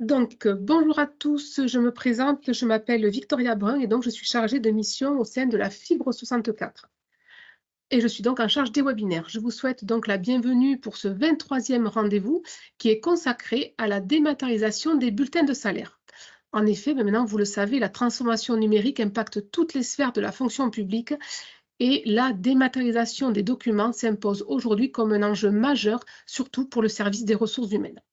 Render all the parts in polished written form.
Donc, bonjour à tous, je me présente, je m'appelle Victoria Brun et donc je suis chargée de mission au sein de la Fibre 64. Et je suis donc en charge des webinaires. Je vous souhaite donc la bienvenue pour ce 23e rendez-vous qui est consacré à la dématérialisation des bulletins de salaire. En effet, maintenant vous le savez, la transformation numérique impacte toutes les sphères de la fonction publique et la dématérialisation des documents s'impose aujourd'hui comme un enjeu majeur, surtout pour le service des ressources humaines.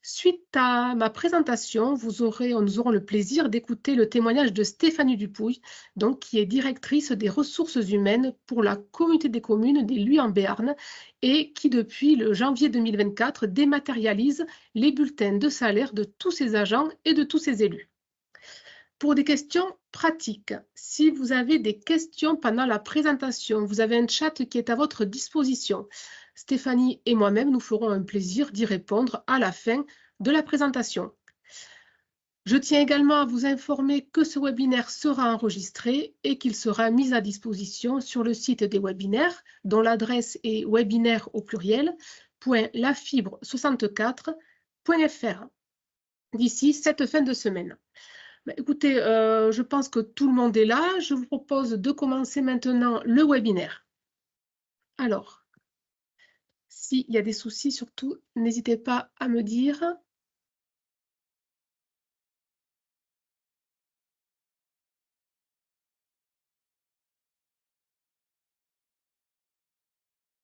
Suite à ma présentation, nous aurons le plaisir d'écouter le témoignage de Stéphanie Dupouille, donc, qui est directrice des ressources humaines pour la communauté des communes des Luy en Béarn et qui, depuis le janvier 2024, dématérialise les bulletins de salaire de tous ses agents et de tous ses élus. Pour des questions pratiques, si vous avez des questions pendant la présentation, vous avez un chat qui est à votre disposition. Stéphanie et moi-même nous ferons un plaisir d'y répondre à la fin de la présentation. Je tiens également à vous informer que ce webinaire sera enregistré et qu'il sera mis à disposition sur le site des webinaires, dont l'adresse est webinaire au pluriel, .lafibre64.fr d'ici cette fin de semaine. Écoutez, je pense que tout le monde est là. Je vous propose de commencer maintenant le webinaire. Alors, s'il y a des soucis, surtout, n'hésitez pas à me dire.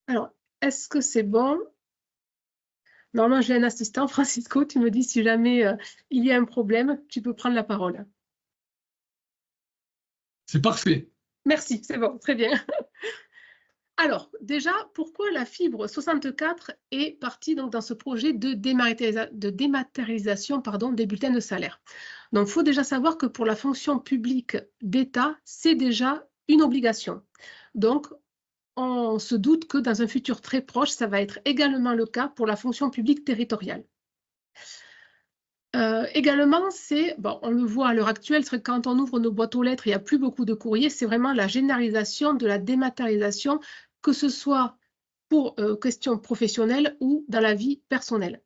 Alors, est-ce que c'est bon? Normalement, j'ai un assistant. Francisco, tu me dis si jamais il y a un problème, tu peux prendre la parole. C'est parfait. Merci, c'est bon, très bien. Alors, déjà, pourquoi la Fibre 64 est partie donc, dans ce projet de dématérialisation des bulletins de salaire? Donc, il faut déjà savoir que pour la fonction publique d'État, c'est déjà une obligation. Donc, on se doute que dans un futur très proche, ça va être également le cas pour la fonction publique territoriale. Également, on le voit à l'heure actuelle, c'est que quand on ouvre nos boîtes aux lettres, il n'y a plus beaucoup de courriers, c'est vraiment la généralisation de la dématérialisation, que ce soit pour questions professionnelles ou dans la vie personnelle.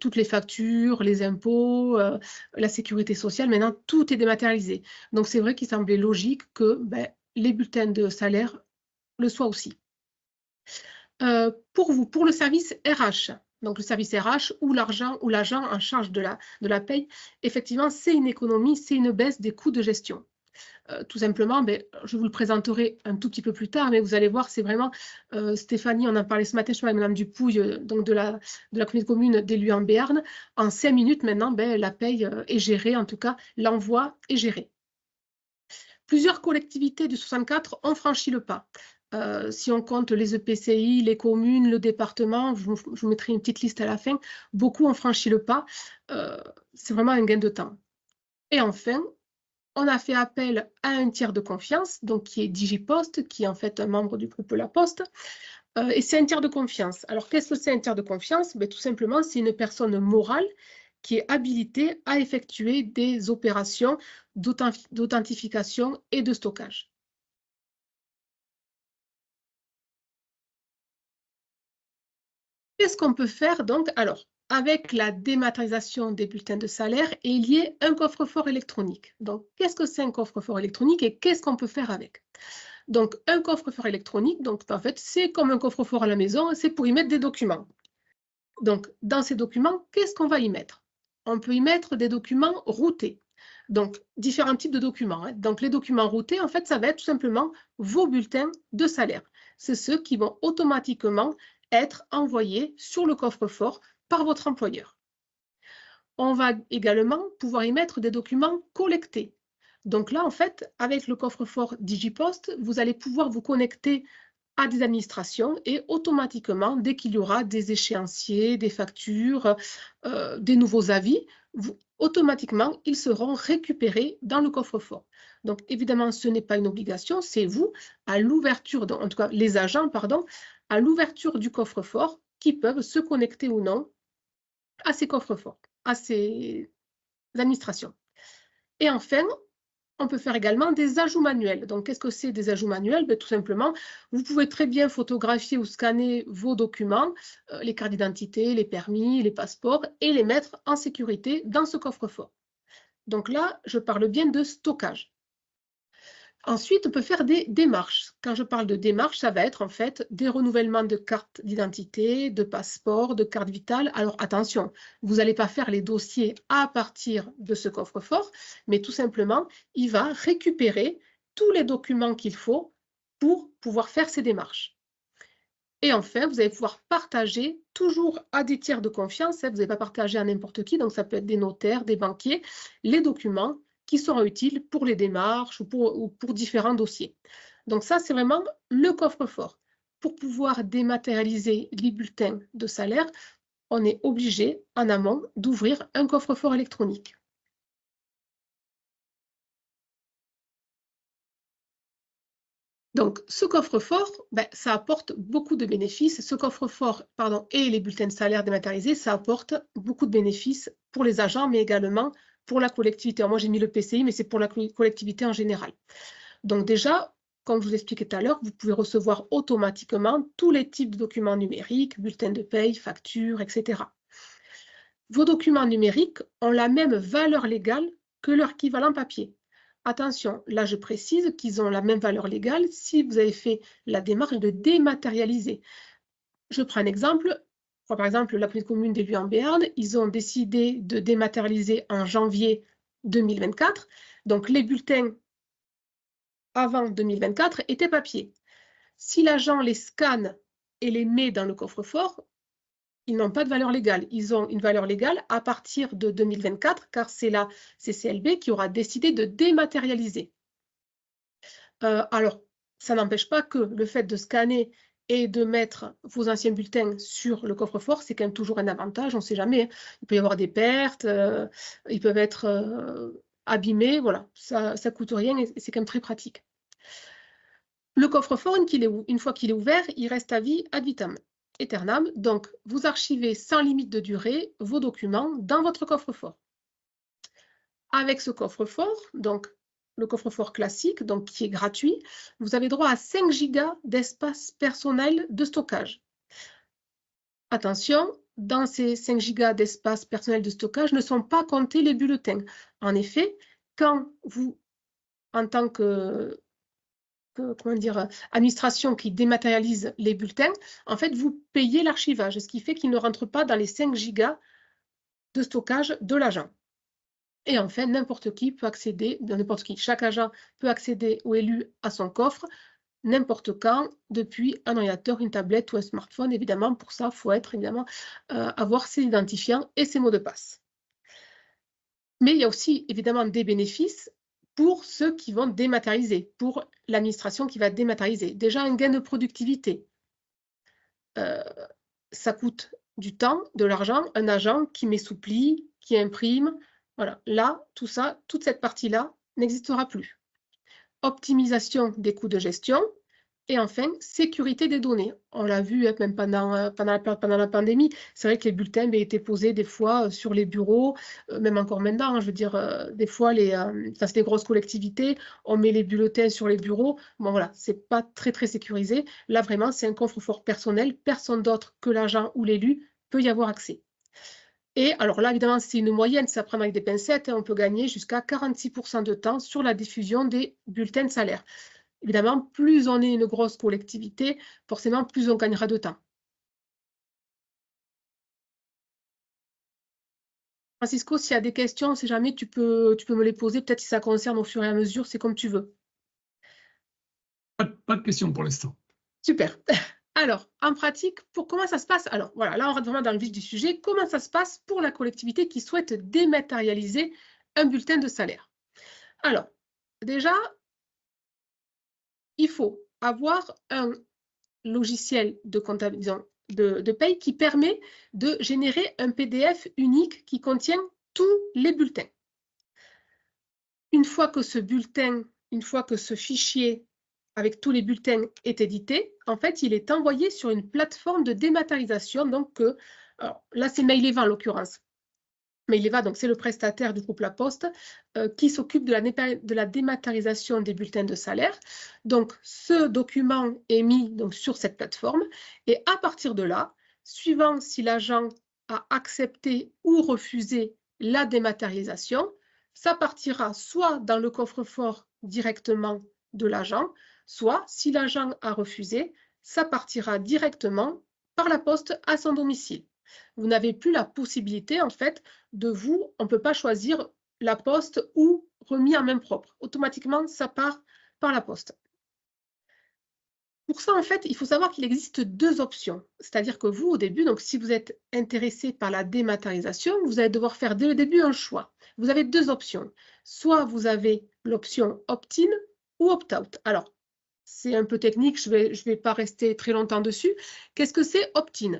Toutes les factures, les impôts, la sécurité sociale, maintenant, tout est dématérialisé. Donc, c'est vrai qu'il semblait logique que les bulletins de salaire le soient aussi. Pour vous, pour le service RH, donc le service RH ou l'agent en charge de la paye, effectivement, c'est une économie, c'est une baisse des coûts de gestion. Tout simplement, je vous le présenterai un tout petit peu plus tard, mais vous allez voir, c'est vraiment, Stéphanie, on en parlait ce matin, je suis avec Madame Dupouille, donc de la communauté commune des Luy en Béarn. En 5 minutes maintenant, la paye est gérée, en tout cas, l'envoi est géré. Plusieurs collectivités du 64 ont franchi le pas. Si on compte les EPCI, les communes, le département, je vous mettrai une petite liste à la fin, beaucoup ont franchi le pas. C'est vraiment un gain de temps. Et enfin, on a fait appel à un tiers de confiance, donc qui est DigiPost, qui est en fait un membre du groupe La Poste. Et c'est un tiers de confiance. Alors, qu'est-ce que c'est un tiers de confiance? Tout simplement, c'est une personne morale qui est habilitée à effectuer des opérations d'authentification et de stockage. Qu'est-ce qu'on peut faire donc? Alors, avec la dématérialisation des bulletins de salaire, il y a un coffre-fort électronique. Donc, qu'est-ce que c'est un coffre-fort électronique et qu'est-ce qu'on peut faire avec? Donc, un coffre-fort électronique, donc en fait, c'est comme un coffre-fort à la maison, c'est pour y mettre des documents. Donc, dans ces documents, qu'est-ce qu'on va y mettre? On peut y mettre des documents routés. Donc, différents types de documents. Donc, les documents routés, en fait, ça va être tout simplement vos bulletins de salaire. C'est ceux qui vont automatiquement être envoyés sur le coffre-fort par votre employeur. On va également pouvoir y mettre des documents collectés. Donc là, en fait, avec le coffre-fort DigiPost, vous allez pouvoir vous connecter à des administrations et automatiquement, dès qu'il y aura des échéanciers, des factures, des nouveaux avis, automatiquement, ils seront récupérés dans le coffre-fort. Donc, évidemment, ce n'est pas une obligation, c'est vous, à l'ouverture, en tout cas les agents, pardon, à l'ouverture du coffre-fort qui peuvent se connecter ou non à ces coffres-forts, à ces administrations. Et enfin, on peut faire également des ajouts manuels. Donc, qu'est-ce que c'est des ajouts manuels? Tout simplement, vous pouvez très bien photographier ou scanner vos documents, les cartes d'identité, les permis, les passeports, et les mettre en sécurité dans ce coffre-fort. Donc là, je parle bien de stockage. Ensuite, on peut faire des démarches. Quand je parle de démarches, ça va être en fait des renouvellements de cartes d'identité, de passeports, de cartes vitales. Alors attention, vous n'allez pas faire les dossiers à partir de ce coffre-fort, mais tout simplement, il va récupérer tous les documents qu'il faut pour pouvoir faire ces démarches. Et enfin, vous allez pouvoir partager toujours à des tiers de confiance. Vous n'allez pas partager à n'importe qui, donc ça peut être des notaires, des banquiers, les documents qui seront utiles pour les démarches ou pour différents dossiers. Donc ça, c'est vraiment le coffre-fort. Pour pouvoir dématérialiser les bulletins de salaire, on est obligé en amont d'ouvrir un coffre-fort électronique. Donc, ce coffre-fort, ça apporte beaucoup de bénéfices. Ce coffre-fort, et les bulletins de salaire dématérialisés, ça apporte beaucoup de bénéfices pour les agents, mais également pour la collectivité. Alors, moi, j'ai mis le PCI, mais c'est pour la collectivité en général. Donc déjà, comme je vous expliquais tout à l'heure, vous pouvez recevoir automatiquement tous les types de documents numériques, bulletins de paye, factures, etc. Vos documents numériques ont la même valeur légale que leur équivalent papier. Attention, là je précise qu'ils ont la même valeur légale si vous avez fait la démarche de dématérialiser. Je prends un exemple. Par exemple, la petite commune d'Élu en Béarn, ils ont décidé de dématérialiser en janvier 2024. Donc les bulletins avant 2024 étaient papier. Si l'agent les scanne et les met dans le coffre-fort, ils n'ont pas de valeur légale. Ils ont une valeur légale à partir de 2024, car c'est la CCLB qui aura décidé de dématérialiser. Alors, ça n'empêche pas que le fait de scanner et de mettre vos anciens bulletins sur le coffre-fort, c'est quand même toujours un avantage, on ne sait jamais. Il peut y avoir des pertes, ils peuvent être abîmés, voilà, ça ne coûte rien et c'est quand même très pratique. Le coffre-fort, une fois qu'il est ouvert, il reste à vie ad vitam aeternam. Donc, vous archivez sans limite de durée vos documents dans votre coffre-fort. Avec ce coffre-fort, donc le coffre-fort classique, donc qui est gratuit, vous avez droit à 5 gigas d'espace personnel de stockage. Attention, dans ces 5 gigas d'espace personnel de stockage ne sont pas comptés les bulletins. En effet, quand vous, en tant que administration qui dématérialise les bulletins, en fait, vous payez l'archivage, ce qui fait qu'il ne rentre pas dans les 5 gigas de stockage de l'agent. Et enfin, n'importe qui peut accéder, chaque agent peut accéder ou élu à son coffre, n'importe quand, depuis un ordinateur, une tablette ou un smartphone. Évidemment, pour ça, il faut avoir ses identifiants et ses mots de passe. Mais il y a aussi, évidemment, des bénéfices pour ceux qui vont dématérialiser, pour l'administration qui va dématérialiser. Déjà, un gain de productivité. Ça coûte du temps, de l'argent, un agent qui m'essouplit, qui imprime. Voilà, là, tout ça, toute cette partie-là n'existera plus. Optimisation des coûts de gestion. Et enfin, sécurité des données. On l'a vu même pendant la pandémie. C'est vrai que les bulletins étaient posés des fois sur les bureaux, même encore maintenant. Je veux dire, des fois, c'est des grosses collectivités, on met les bulletins sur les bureaux. Bon, voilà, c'est pas très, très sécurisé. Là, vraiment, c'est un coffre-fort personnel. Personne d'autre que l'agent ou l'élu peut y avoir accès. Et alors là, évidemment, c'est une moyenne, ça prend avec des pincettes. On peut gagner jusqu'à 46% de temps sur la diffusion des bulletins de salaire. Évidemment, plus on est une grosse collectivité, forcément, plus on gagnera de temps. Francisco, s'il y a des questions, si jamais tu peux me les poser, peut-être si ça concerne au fur et à mesure, c'est comme tu veux. Pas de questions pour l'instant. Super. Alors, en pratique, comment ça se passe? Alors, voilà, là, on rentre vraiment dans le vif du sujet. Comment ça se passe pour la collectivité qui souhaite dématérialiser un bulletin de salaire? Alors, déjà, il faut avoir un logiciel de comptabilisation de paye qui permet de générer un PDF unique qui contient tous les bulletins. Une fois que ce fichier avec tous les bulletins est édité, en fait, il est envoyé sur une plateforme de dématérialisation. Donc, alors, là, c'est Mail Event en l'occurrence. mais Ileva, donc c'est le prestataire du groupe La Poste qui s'occupe de la dématérialisation des bulletins de salaire. Donc, ce document est mis donc, sur cette plateforme et à partir de là, suivant si l'agent a accepté ou refusé la dématérialisation, ça partira soit dans le coffre-fort directement de l'agent, soit si l'agent a refusé, ça partira directement par la poste à son domicile. Vous n'avez plus la possibilité, en fait, on ne peut pas choisir la poste ou remis en main propre. Automatiquement, ça part par la poste. Pour ça, en fait, il faut savoir qu'il existe deux options. C'est-à-dire que vous, au début, donc si vous êtes intéressé par la dématérialisation, vous allez devoir faire dès le début un choix. Vous avez deux options. Soit vous avez l'option opt-in ou opt-out. Alors, c'est un peu technique, je vais pas rester très longtemps dessus. Qu'est-ce que c'est opt-in?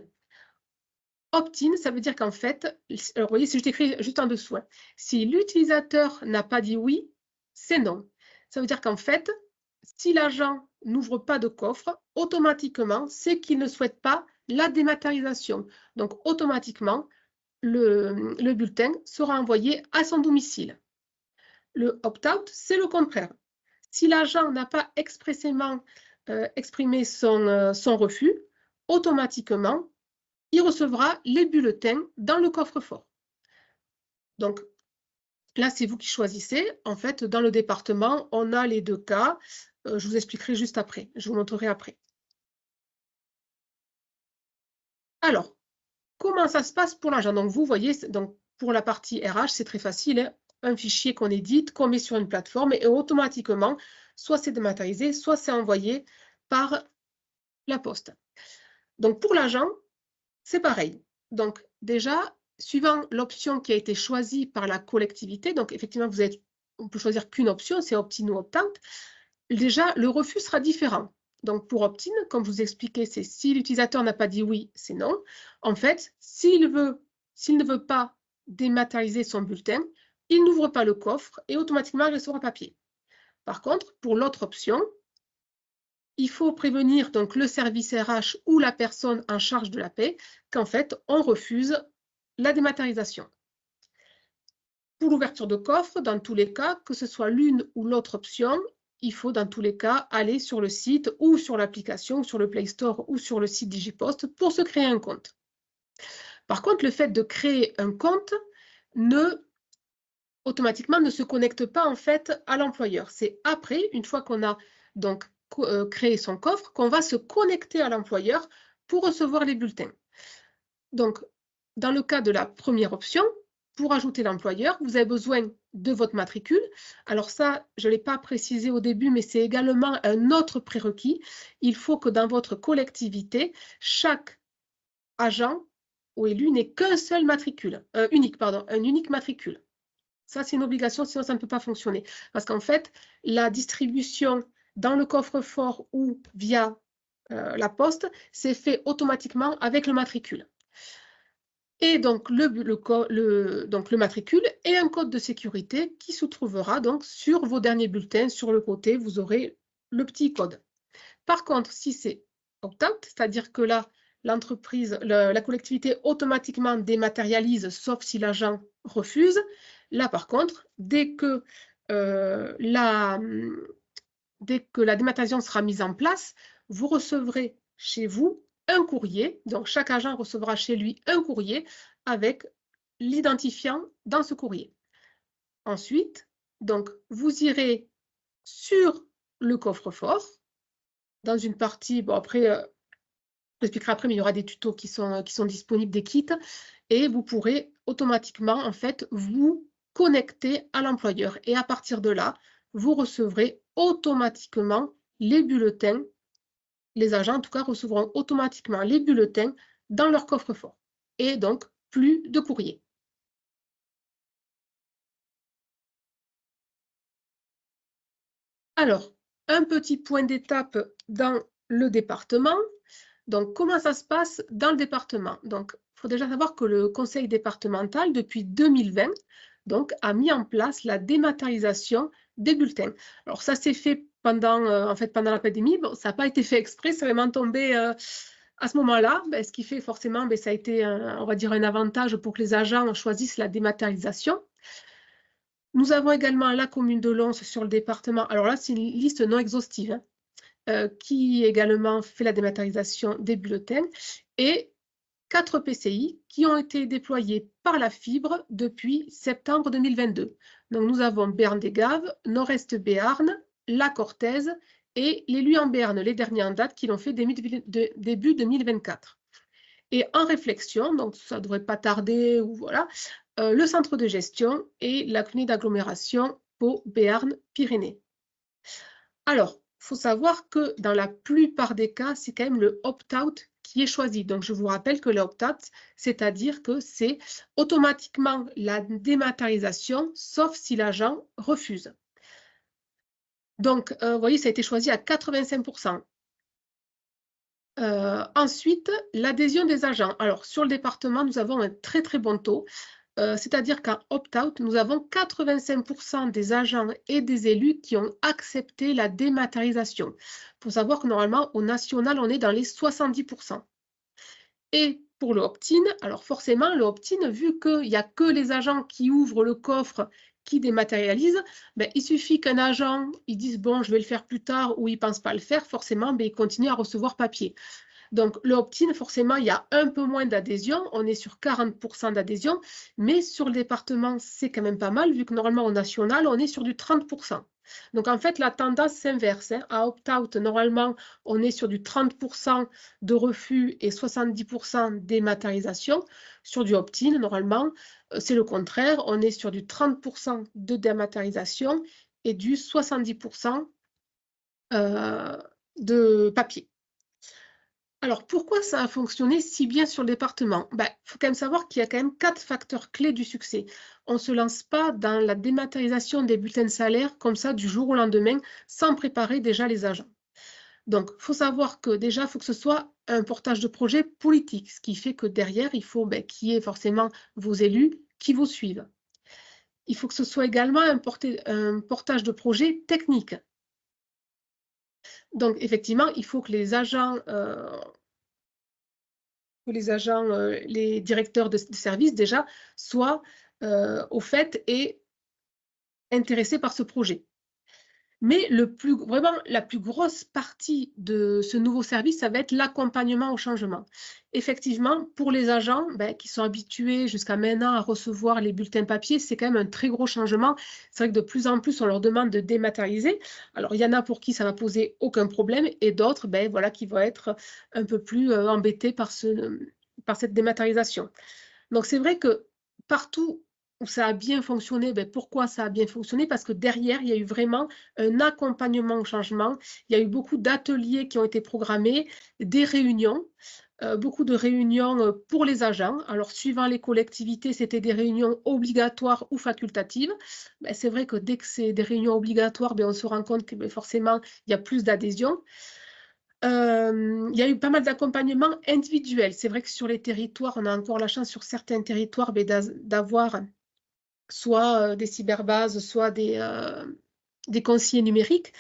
Opt-in, ça veut dire qu'en fait, alors vous voyez, si je t'écris juste en dessous, hein, si l'utilisateur n'a pas dit oui, c'est non. Ça veut dire qu'en fait, si l'agent n'ouvre pas de coffre, automatiquement, c'est qu'il ne souhaite pas la dématérialisation. Donc, automatiquement, le bulletin sera envoyé à son domicile. Le opt-out, c'est le contraire. Si l'agent n'a pas expressément exprimé son refus, automatiquement, il recevra les bulletins dans le coffre-fort. Donc, là, c'est vous qui choisissez. En fait, dans le département, on a les deux cas. Je vous expliquerai juste après. Je vous montrerai après. Alors, comment ça se passe pour l'agent? Donc, vous voyez, donc, pour la partie RH, c'est très facile. Hein, un fichier qu'on édite, qu'on met sur une plateforme et automatiquement, soit c'est dématérialisé, soit c'est envoyé par la poste. Donc, pour l'agent, c'est pareil. Donc, déjà, suivant l'option qui a été choisie par la collectivité, donc effectivement, on peut choisir qu'une option, c'est opt-in ou opt-out. Déjà, le refus sera différent. Donc, pour opt-in, comme je vous expliquais, c'est si l'utilisateur n'a pas dit oui, c'est non. En fait, s'il ne veut pas dématérialiser son bulletin, il n'ouvre pas le coffre et automatiquement, il recevra papier. Par contre, pour l'autre option, il faut prévenir donc le service RH ou la personne en charge de la paie qu'en fait, on refuse la dématérialisation. Pour l'ouverture de coffre, dans tous les cas, que ce soit l'une ou l'autre option, il faut dans tous les cas aller sur le site ou sur l'application, sur le Play Store ou sur le site Digipost pour se créer un compte. Par contre, le fait de créer un compte automatiquement ne se connecte pas en fait à l'employeur. C'est après, une fois qu'on a donc créé son coffre, qu'on va se connecter à l'employeur pour recevoir les bulletins. Donc, dans le cas de la première option, pour ajouter l'employeur, vous avez besoin de votre matricule. Alors ça, je ne l'ai pas précisé au début, mais c'est également un autre prérequis. Il faut que dans votre collectivité, chaque agent ou élu n'ait qu'un seul matricule, un unique matricule. Ça, c'est une obligation, sinon ça ne peut pas fonctionner. Parce qu'en fait, la distribution dans le coffre-fort ou via la poste, c'est fait automatiquement avec le matricule. Et donc, le matricule et un code de sécurité qui se trouvera donc sur vos derniers bulletins. Sur le côté, vous aurez le petit code. Par contre, si c'est opt-out, c'est-à-dire que là, l'entreprise, la collectivité automatiquement dématérialise, sauf si l'agent refuse. Là, par contre, dès que la dématérialisation sera mise en place, vous recevrez chez vous un courrier. Donc, chaque agent recevra chez lui un courrier avec l'identifiant dans ce courrier. Ensuite, donc, vous irez sur le coffre-fort. Dans une partie, bon après, je l'expliquerai après, mais il y aura des tutos qui sont disponibles, des kits, et vous pourrez automatiquement, en fait, vous connecter à l'employeur. Et à partir de là, vous recevrez automatiquement les bulletins. Les agents, en tout cas, recevront automatiquement les bulletins dans leur coffre-fort. Et donc, plus de courrier. Alors, un petit point d'étape dans le département. Donc, comment ça se passe dans le département? Donc, il faut déjà savoir que le conseil départemental, depuis 2020, donc, a mis en place la dématérialisation des bulletins. Alors, ça s'est fait pendant la pandémie. Bon, ça n'a pas été fait exprès, c'est vraiment tombé À ce moment-là, ce qui fait forcément, ça a été, on va dire, un avantage pour que les agents choisissent la dématérialisation. Nous avons également la commune de Lons sur le département. Alors là, c'est une liste non exhaustive, qui également fait la dématérialisation des bulletins, et 4 PCI qui ont été déployés par la fibre depuis septembre 2022. Donc nous avons Berne-des-Gaves, Nord-Est Béarn, la Cortaise et les Luy-en-Béarn, les derniers en date, qui l'ont fait début 2024. Et en réflexion, donc ça ne devrait pas tarder, ou voilà, le centre de gestion et la communauté d'agglomération Pau, Béarn, Pyrénées. Alors, il faut savoir que dans la plupart des cas, c'est quand même le opt-out qui est choisi. Donc, je vous rappelle que le opt-out, c'est-à-dire que c'est automatiquement la dématérialisation, sauf si l'agent refuse. Donc, vous voyez, ça a été choisi à 85%. Ensuite, l'adhésion des agents. Alors, sur le département, nous avons un très, très bon taux. C'est-à-dire qu'en opt-out, nous avons 85% des agents et des élus qui ont accepté la dématérialisation. Il faut savoir que normalement, au national, on est dans les 70%. Et pour le opt-in, alors forcément, le opt-in, vu qu'il n'y a que les agents qui ouvrent le coffre qui dématérialisent, il suffit qu'un agent il dise « bon, je vais le faire plus tard » ou il ne pense pas le faire, forcément, il continue à recevoir papier. Donc, le opt-in, forcément, il y a un peu moins d'adhésion. On est sur 40% d'adhésion, mais sur le département, c'est quand même pas mal, vu que normalement, au national, on est sur du 30%. Donc, en fait, la tendance s'inverse. À opt-out, normalement, on est sur du 30% de refus et 70% dématérialisation. Sur du opt-in, normalement, c'est le contraire. On est sur du 30% de dématérialisation et du 70% de papier. Alors, pourquoi ça a fonctionné si bien sur le département? Il faut quand même savoir qu'il y a quand même 4 facteurs clés du succès. On ne se lance pas dans la dématérialisation des bulletins de salaire comme ça du jour au lendemain sans préparer déjà les agents. Donc, il faut savoir que déjà, il faut que ce soit un portage de projet politique, ce qui fait que derrière, il faut qu'il y ait forcément vos élus qui vous suivent. Il faut que ce soit également un portage de projet technique. Donc, effectivement, il faut que les agents les directeurs de service déjà soient au fait et intéressés par ce projet. Mais vraiment, la plus grosse partie de ce nouveau service, ça va être l'accompagnement au changement. Effectivement, pour les agents qui sont habitués jusqu'à maintenant à recevoir les bulletins papier, c'est quand même un très gros changement. C'est vrai que de plus en plus, on leur demande de dématérialiser. Alors, il y en a pour qui ça va poser aucun problème et d'autres voilà, qui vont être un peu plus embêtés par cette dématérialisation. Donc, c'est vrai que partout où ça a bien fonctionné, pourquoi ça a bien fonctionné? Parce que derrière, il y a eu vraiment un accompagnement au changement. Il y a eu beaucoup d'ateliers qui ont été programmés, des réunions, beaucoup de réunions pour les agents. Alors, suivant les collectivités, c'était des réunions obligatoires ou facultatives. C'est vrai que dès que c'est des réunions obligatoires, on se rend compte que forcément, il y a plus d'adhésion. Il y a eu pas mal d'accompagnements individuels. C'est vrai que sur les territoires, on a encore la chance sur certains territoires d'avoir soit des cyberbases, soit des conseillers numériques.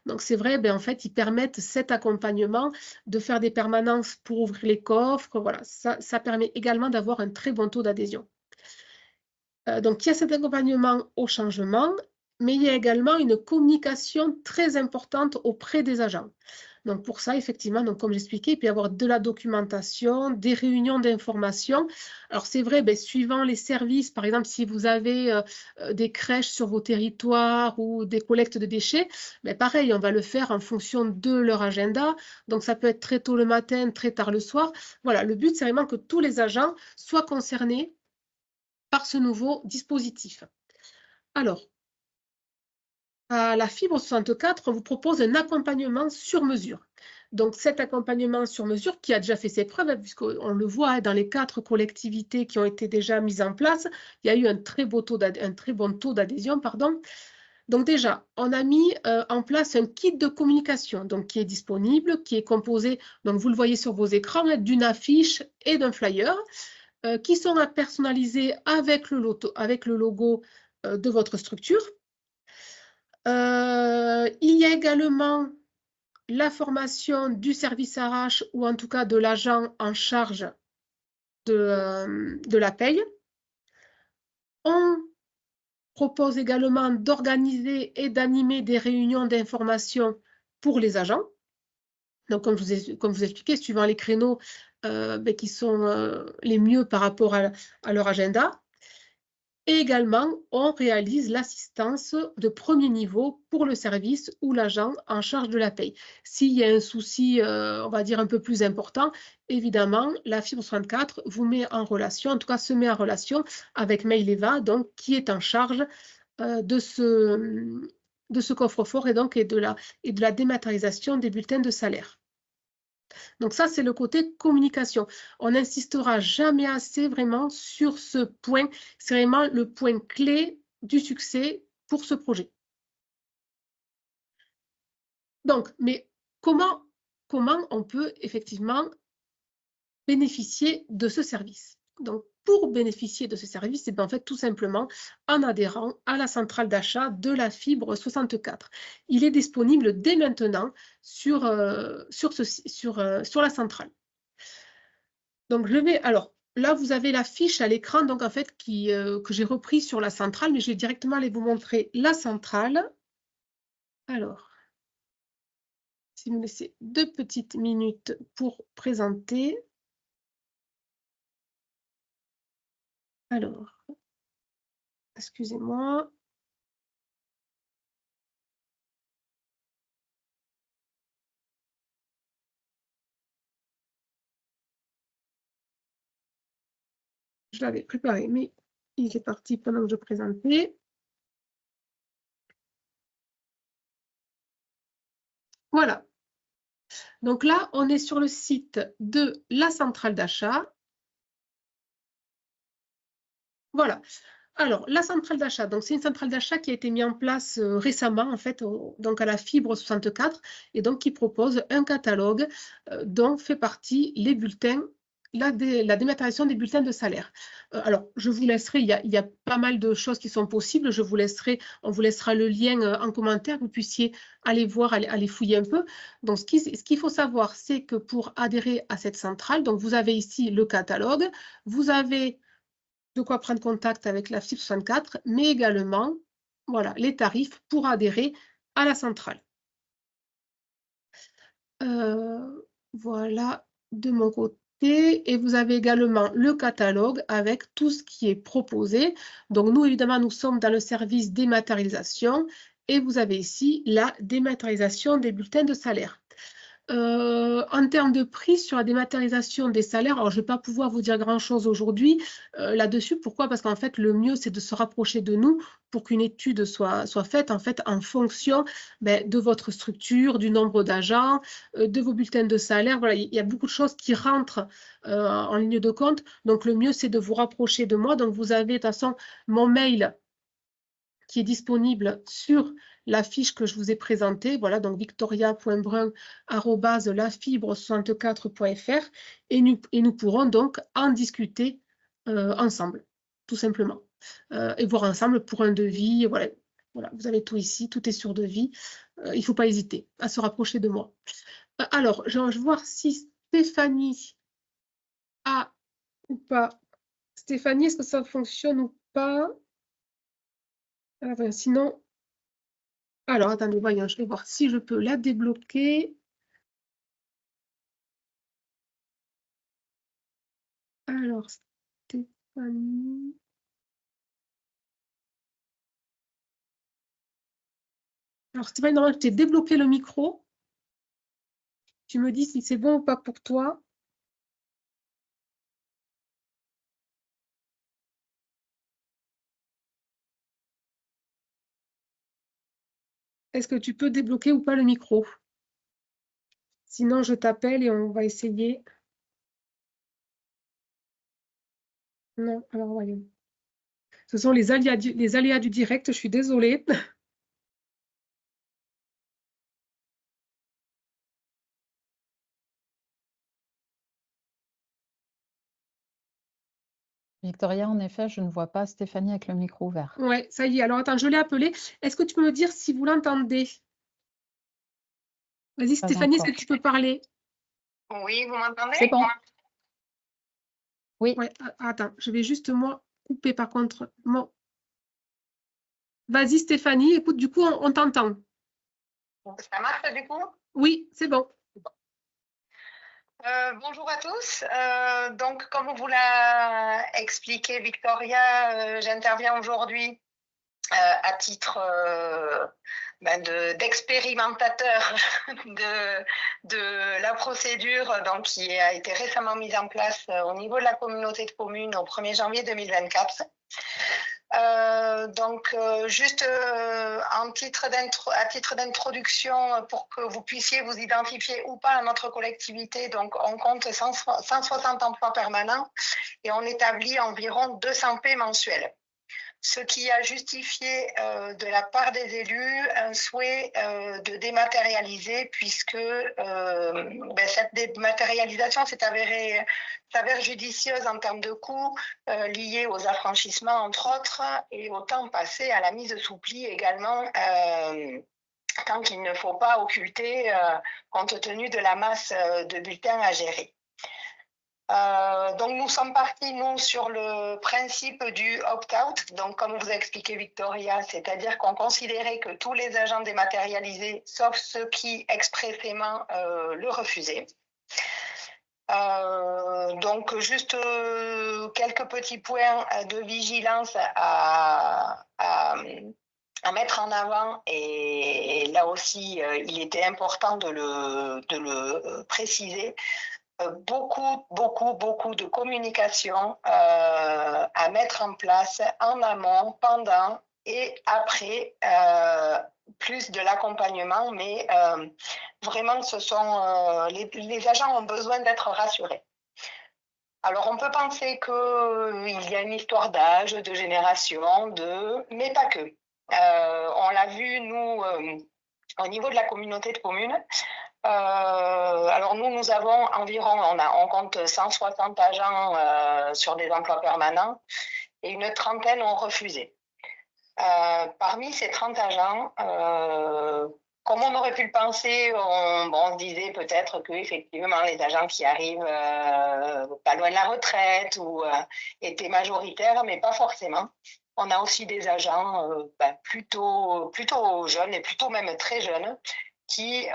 Donc c'est vrai, en fait, ils permettent cet accompagnement, de faire des permanences pour ouvrir les coffres. Voilà, ça permet également d'avoir un très bon taux d'adhésion. Donc il y a cet accompagnement au changement, mais il y a également une communication très importante auprès des agents. Donc pour ça, effectivement, donc comme j'expliquais, il peut y avoir de la documentation, des réunions d'information. Alors c'est vrai, suivant les services, par exemple, si vous avez des crèches sur vos territoires ou des collectes de déchets, pareil, on va le faire en fonction de leur agenda. Donc ça peut être très tôt le matin, très tard le soir. Voilà, le but, c'est vraiment que tous les agents soient concernés par ce nouveau dispositif. Alors, à la Fibre 64, on vous propose un accompagnement sur mesure. Donc cet accompagnement sur mesure qui a déjà fait ses preuves, puisqu'on le voit dans les 4 collectivités qui ont été déjà mises en place, il y a eu un très bon taux d'adhésion. Donc déjà, on a mis en place un kit de communication donc, qui est disponible, qui est composé, donc vous le voyez sur vos écrans, d'une affiche et d'un flyer qui sont à personnaliser avec le logo de votre structure. Il y a également la formation du service RH ou en tout cas de l'agent en charge de la paye. On propose également d'organiser et d'animer des réunions d'information pour les agents. Donc, comme je vous ai expliqué, suivant les créneaux qui sont les mieux par rapport à leur agenda. Et également, on réalise l'assistance de premier niveau pour le service ou l'agent en charge de la paye. S'il y a un souci, on va dire un peu plus important, évidemment, la Fibre 64 vous met en relation, en tout cas se met en relation avec Maileva, donc qui est en charge de ce coffre-fort et de la dématérialisation des bulletins de salaire. Donc ça, c'est le côté communication. On n'insistera jamais assez vraiment sur ce point. C'est vraiment le point clé du succès pour ce projet. Donc, mais comment on peut effectivement bénéficier de ce service? Donc, pour bénéficier de ce service, c'est en fait tout simplement en adhérant à la centrale d'achat de la Fibre 64. Il est disponible dès maintenant sur la centrale. Donc, alors, là, vous avez la fiche à l'écran, donc en fait, que j'ai repris sur la centrale, mais je vais directement aller vous montrer la centrale. Alors, si vous me laissez 2 petites minutes pour présenter. Alors, excusez-moi. Je l'avais préparé, mais il est parti pendant que je présentais. Voilà. Donc là, on est sur le site de la centrale d'achat. Voilà. Alors, la centrale d'achat, donc c'est une centrale d'achat qui a été mise en place récemment, en fait, donc à la Fibre 64, et donc qui propose un catalogue dont fait partie les bulletins, la dématérialisation des bulletins de salaire. Alors, je vous laisserai, il y a pas mal de choses qui sont possibles, on vous laissera le lien en commentaire, que vous puissiez aller voir, aller fouiller un peu. Donc, ce qu'il faut savoir, c'est que pour adhérer à cette centrale, donc vous avez ici le catalogue, vous avez de quoi prendre contact avec la Fibre 64, mais également voilà, les tarifs pour adhérer à la centrale. Voilà de mon côté. Et vous avez également le catalogue avec tout ce qui est proposé. Donc nous, évidemment, nous sommes dans le service dématérialisation et vous avez ici la dématérialisation des bulletins de salaire. En termes de prix sur la dématérialisation des salaires, alors je ne vais pas pouvoir vous dire grand-chose aujourd'hui là-dessus. Pourquoi? Parce qu'en fait, le mieux, c'est de se rapprocher de nous pour qu'une étude soit faite en fait en fonction de votre structure, du nombre d'agents, de vos bulletins de salaire. Voilà, il y a beaucoup de choses qui rentrent en ligne de compte. Donc, le mieux, c'est de vous rapprocher de moi. Donc, vous avez de toute façon mon mail qui est disponible sur la fiche que je vous ai présentée, voilà, donc victoria.brun@lafibre64.fr et nous pourrons donc en discuter ensemble, tout simplement, et voir ensemble pour un devis, voilà, vous avez tout ici, tout est sur devis, il ne faut pas hésiter à se rapprocher de moi. Alors, je vais voir si Stéphanie a ou pas. Stéphanie, est-ce que ça fonctionne ou pas? Sinon, alors attendez, voyons, je vais voir si je peux la débloquer. Alors, Stéphanie. Alors, Stéphanie, normalement, je t'ai débloqué le micro. Tu me dis si c'est bon ou pas pour toi. Est-ce que tu peux débloquer ou pas le micro? Sinon, je t'appelle et on va essayer. Non, alors voyons. Ce sont les aléas du direct, je suis désolée. Victoria, en effet, je ne vois pas Stéphanie avec le micro ouvert. Ouais, ça y est. Alors, attends, je l'ai appelée. Est-ce que tu peux me dire si vous l'entendez? Vas-y, Pas Stéphanie, est-ce encore. que tu peux parler? Oui, vous m'entendez? C'est bon. Oui, Ouais, attends, je vais juste moi couper par contre. Vas-y, Stéphanie, écoute, du coup, on t'entend. Ça marche du coup? Oui, c'est bon. Bonjour à tous. Donc, comme vous l'a expliqué Victoria, j'interviens aujourd'hui à titre d'expérimentateur de la procédure donc, qui a été récemment mise en place au niveau de la communauté de communes au 1er janvier 2024. Juste à titre d'introduction, pour que vous puissiez vous identifier ou pas à notre collectivité, donc on compte 160 emplois permanents et on établit environ 200 P mensuels. Ce qui a justifié de la part des élus un souhait de dématérialiser, puisque cette dématérialisation s'avère judicieuse en termes de coûts liés aux affranchissements, entre autres, et au temps passé à la mise sous pli également, tant qu'il ne faut pas occulter, compte tenu de la masse de bulletins à gérer. Donc nous sommes partis, nous, sur le principe du opt-out. Donc comme vous a expliqué Victoria, c'est-à-dire qu'on considérait que tous les agents dématérialisés, sauf ceux qui expressément le refusaient. Donc juste quelques petits points de vigilance à mettre en avant, et là aussi il était important de le préciser. Beaucoup de communication à mettre en place en amont, pendant et après, plus de l'accompagnement, mais vraiment ce sont les agents ont besoin d'être rassurés. Alors on peut penser qu'il y a une histoire d'âge, de génération, mais pas que. On l'a vu, nous, au niveau de la communauté de communes. Alors nous avons environ, on compte 160 agents sur des emplois permanents et une trentaine ont refusé. Parmi ces 30 agents, comme on aurait pu le penser, on se disait peut-être que effectivement les agents qui arrivent pas loin de la retraite ou étaient majoritaires, mais pas forcément. On a aussi des agents plutôt jeunes et plutôt même très jeunes, qui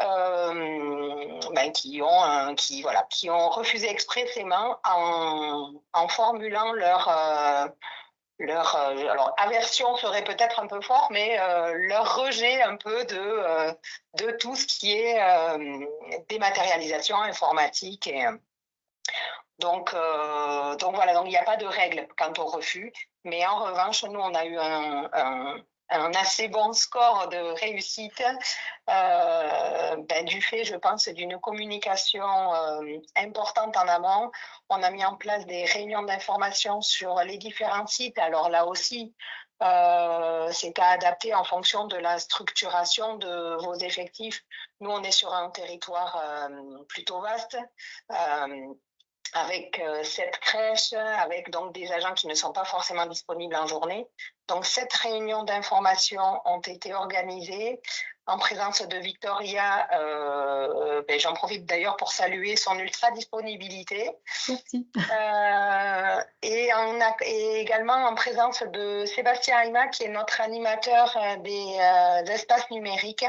ont refusé expressément en formulant alors aversion serait peut-être un peu fort, mais leur rejet un peu de tout ce qui est dématérialisation informatique. Donc voilà, donc il n'y a pas de règle quant au refus, mais en revanche, nous on a eu un assez bon score de réussite du fait, je pense, d'une communication importante en amont. On a mis en place des réunions d'information sur les différents sites. Alors là aussi, c'est à adapter en fonction de la structuration de vos effectifs. Nous, on est sur un territoire plutôt vaste, avec 7 crèches, avec donc des agents qui ne sont pas forcément disponibles en journée. Donc 7 réunions d'information ont été organisées en présence de Victoria. J'en profite d'ailleurs pour saluer son ultra disponibilité. Merci. Et également en présence de Sébastien Aima, qui est notre animateur des espaces numériques,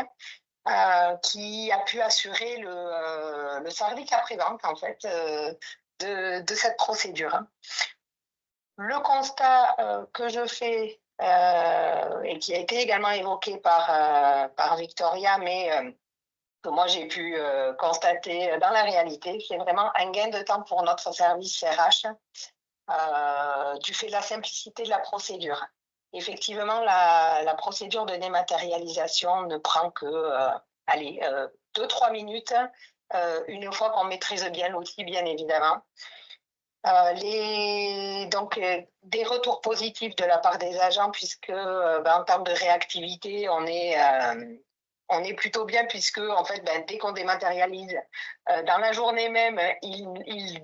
qui a pu assurer le service après-vente en fait de cette procédure. Le constat que je fais et qui a été également évoqué par Victoria, mais que moi j'ai pu constater dans la réalité, c'est vraiment un gain de temps pour notre service RH du fait de la simplicité de la procédure. Effectivement, la procédure de dématérialisation ne prend que 2-3 minutes, une fois qu'on maîtrise bien l'outil, bien évidemment. Des retours positifs de la part des agents, puisque en termes de réactivité, on est plutôt bien, puisque en fait, dès qu'on dématérialise, dans la journée même, ils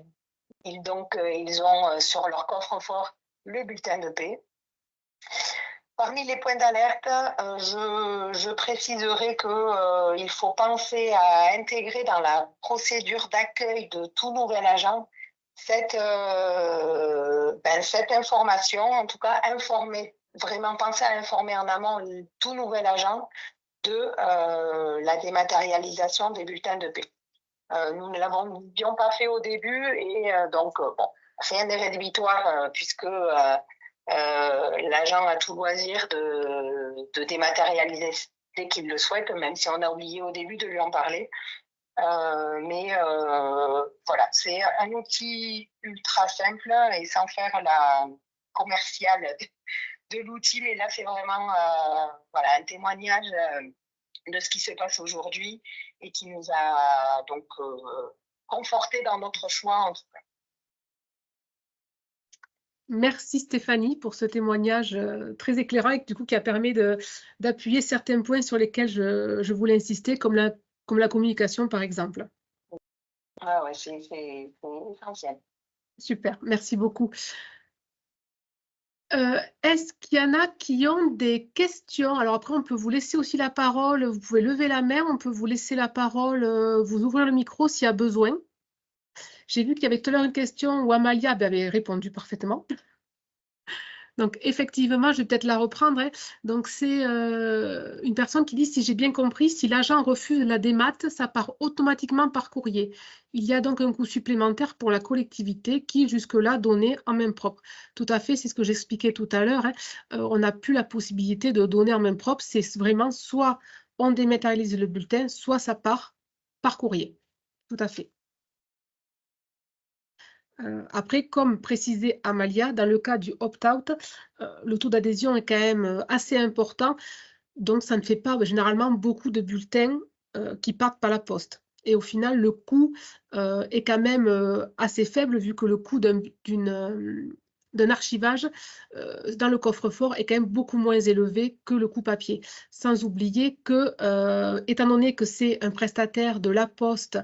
ont sur leur coffre-fort le bulletin de paie. Parmi les points d'alerte, je préciserai qu'il faut penser à intégrer dans la procédure d'accueil de tout nouvel agent cette information, en tout cas vraiment penser à informer en amont tout nouvel agent de la dématérialisation des bulletins de paie. Nous ne l'avions pas fait au début et donc bon, rien n'est rédhibitoire puisque l'agent a tout loisir de dématérialiser dès qu'il le souhaite, même si on a oublié au début de lui en parler. Voilà, c'est un outil ultra simple et sans faire la commerciale de l'outil, mais là c'est vraiment voilà, un témoignage de ce qui se passe aujourd'hui et qui nous a donc conforté dans notre choix en tout cas. Merci Stéphanie pour ce témoignage très éclairant et du coup qui a permis d'appuyer certains points sur lesquels je voulais insister, comme la communication par exemple. Ah ouais, c'est essentiel. Super, merci beaucoup. Est-ce qu'il y en a qui ont des questions? Alors après, on peut vous laisser aussi la parole, vous pouvez lever la main, on peut vous laisser la parole, vous ouvrir le micro s'il y a besoin. J'ai vu qu'il y avait tout à l'heure une question où Amalia avait répondu parfaitement. Donc, effectivement, je vais peut-être la reprendre. Hein. Donc, c'est une personne qui dit, si j'ai bien compris, si l'agent refuse la démat, ça part automatiquement par courrier. Il y a donc un coût supplémentaire pour la collectivité qui, jusque-là, donnait en main propre. Tout à fait, c'est ce que j'expliquais tout à l'heure. Hein. On n'a plus la possibilité de donner en main propre. C'est vraiment soit on dématérialise le bulletin, soit ça part par courrier. Tout à fait. Après, comme précisé Amalia, dans le cas du opt-out, le taux d'adhésion est quand même assez important, donc ça ne fait pas généralement beaucoup de bulletins qui partent par la poste. Et au final, le coût est quand même assez faible vu que le coût d'un archivage dans le coffre-fort est quand même beaucoup moins élevé que le coût papier. Sans oublier que, étant donné que c'est un prestataire de la Poste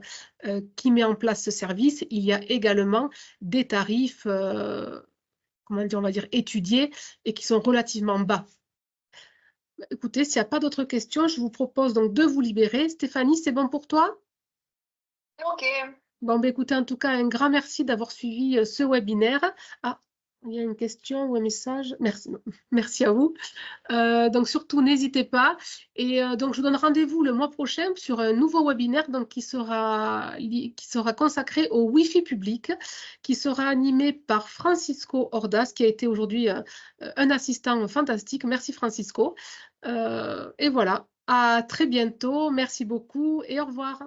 qui met en place ce service, il y a également des tarifs, comment dire, on va dire, étudiés et qui sont relativement bas. Écoutez, s'il n'y a pas d'autres questions, je vous propose donc de vous libérer. Stéphanie, c'est bon pour toi? Ok. Bon, bah, écoutez, en tout cas, un grand merci d'avoir suivi ce webinaire. Ah, il y a une question ou un message. Merci, merci à vous. Donc, surtout, n'hésitez pas. Et donc, je vous donne rendez-vous le mois prochain sur un nouveau webinaire donc, qui sera consacré au Wi-Fi public, qui sera animé par Francisco Ordas, qui a été aujourd'hui un assistant fantastique. Merci, Francisco. Et voilà, à très bientôt. Merci beaucoup et au revoir.